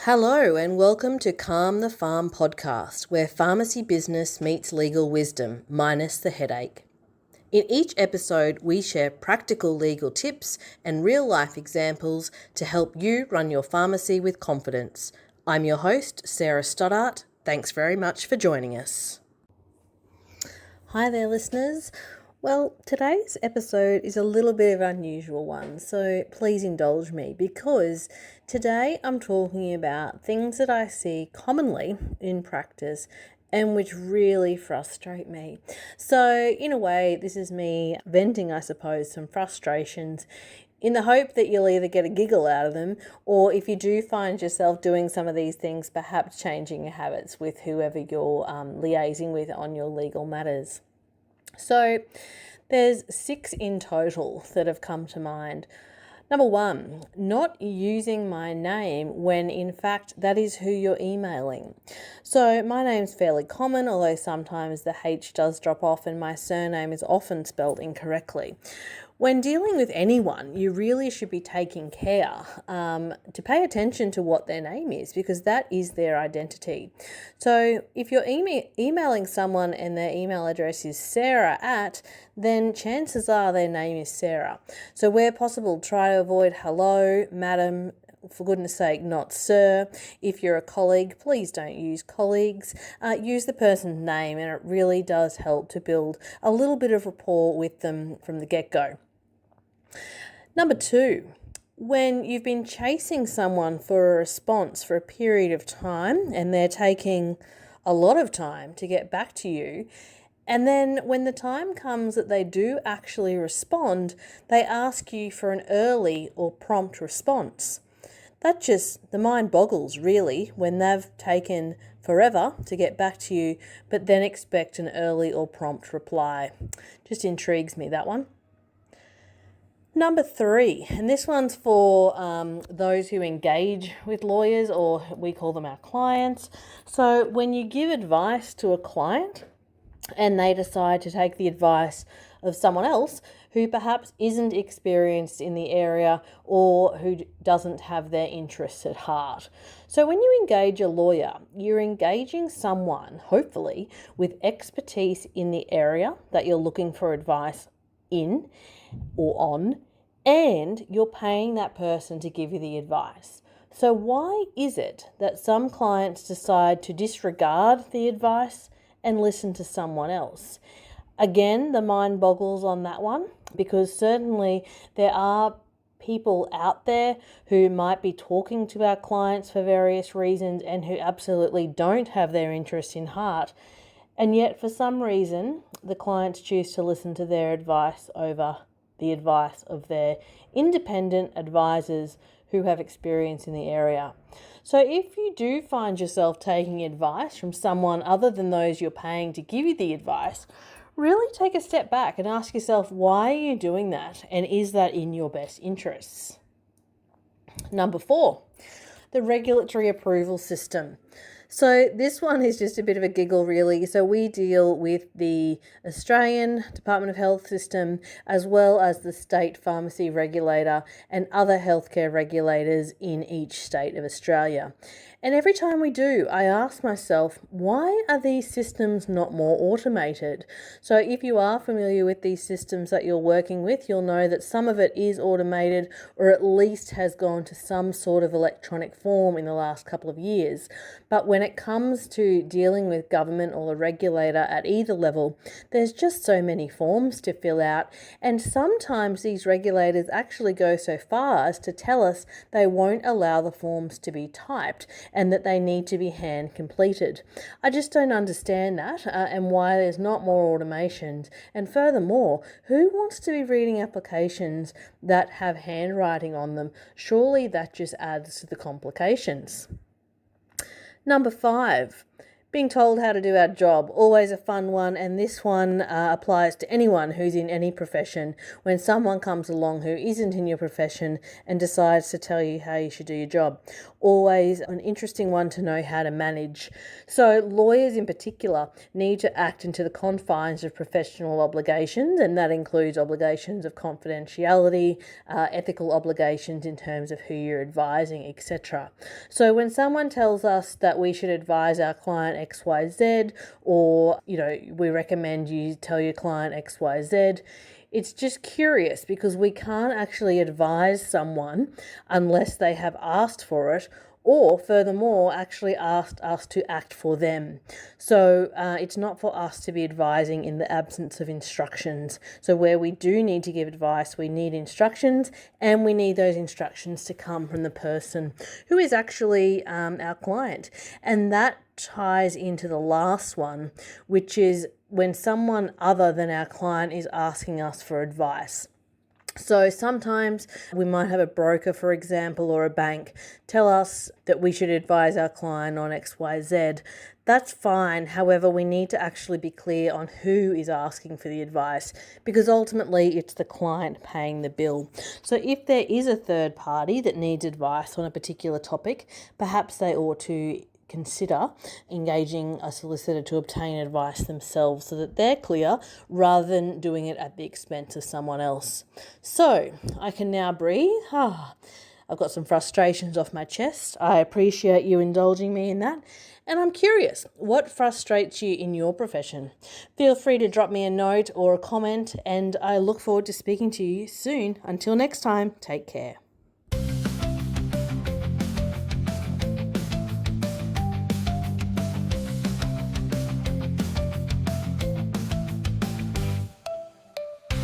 Hello and welcome to Calm the Pharm podcast, where pharmacy business meets legal wisdom, minus the headache. In each episode, we share practical legal tips and real-life examples to help you run your pharmacy with confidence. I'm your host, Sarah Stoddart. Thanks very much for joining us. Hi there, listeners. Well, today's episode is a little bit of an unusual one, so please indulge me because today I'm talking about things that I see commonly in practice and which really frustrate me. So, in a way, this is me venting, I suppose, some frustrations in the hope that you'll either get a giggle out of them, or if you do find yourself doing some of these things, perhaps changing your habits with whoever you're liaising with on your legal matters. So there's 6 in total that have come to mind. Number 1, not using my name when in fact that is who you're emailing. So my name's fairly common, although sometimes the H does drop off and my surname is often spelled incorrectly. When dealing with anyone, you really should be taking care to pay attention to what their name is, because that is their identity. So if you're emailing someone and their email address is Sarah at, then chances are their name is Sarah. So where possible, try to avoid hello, madam, for goodness sake, not sir. If you're a colleague, please don't use colleagues. Use the person's name, and it really does help to build a little bit of rapport with them from the get-go. Number 2, when you've been chasing someone for a response for a period of time and they're taking a lot of time to get back to you, and then when the time comes that they do actually respond, they ask you for an early or prompt response. The mind boggles really when they've taken forever to get back to you, but then expect an early or prompt reply. Just intrigues me, that one. Number 3, and this one's for those who engage with lawyers, or we call them our clients. So when you give advice to a client and they decide to take the advice of someone else who perhaps isn't experienced in the area or who doesn't have their interests at heart. So when you engage a lawyer, you're engaging someone, hopefully, with expertise in the area that you're looking for advice in or on, and you're paying that person to give you the advice. So why is it that some clients decide to disregard the advice and listen to someone else? Again, the mind boggles on that one, because certainly there are people out there who might be talking to our clients for various reasons and who absolutely don't have their interest in heart. And yet for some reason, the clients choose to listen to their advice over the advice of their independent advisors who have experience in the area. So if you do find yourself taking advice from someone other than those you're paying to give you the advice, really take a step back and ask yourself, why are you doing that? And is that in your best interests? Number 4, the regulatory approval system. So this one is just a bit of a giggle, really. So we deal with the Australian Department of Health system, as well as the state pharmacy regulator and other healthcare regulators in each state of Australia. And every time we do, I ask myself, why are these systems not more automated? So if you are familiar with these systems that you're working with, you'll know that some of it is automated, or at least has gone to some sort of electronic form in the last couple of years. But when it comes to dealing with government or the regulator at either level, there's just so many forms to fill out, and sometimes these regulators actually go so far as to tell us they won't allow the forms to be typed and that they need to be hand completed. I just don't understand that and why there's not more automations. And furthermore, who wants to be reading applications that have handwriting on them? Surely that just adds to the complications. Number 5, Being told how to do our job, always a fun one, and this one applies to anyone who's in any profession. When someone comes along who isn't in your profession and decides to tell you how you should do your job, always an interesting one to know how to manage. So lawyers in particular need to act into the confines of professional obligations, and that includes obligations of confidentiality, ethical obligations in terms of who you're advising, etc. So when someone tells us that we should advise our client XYZ, or, we recommend you tell your client XYZ, it's just curious because we can't actually advise someone unless they have asked for it, or furthermore actually asked us to act for them. So it's not for us to be advising in the absence of instructions. So where we do need to give advice, we need instructions, and we need those instructions to come from the person who is actually our client. And that ties into the last one, which is when someone other than our client is asking us for advice. So sometimes we might have a broker, for example, or a bank tell us that we should advise our client on XYZ. That's fine. However, we need to actually be clear on who is asking for the advice, because ultimately it's the client paying the bill. So if there is a third party that needs advice on a particular topic, perhaps they ought to consider engaging a solicitor to obtain advice themselves so that they're clear, rather than doing it at the expense of someone else. So I can now breathe. I've got some frustrations off my chest. I appreciate you indulging me in that. And I'm curious, what frustrates you in your profession? Feel free to drop me a note or a comment, and I look forward to speaking to you soon. Until next time, take care.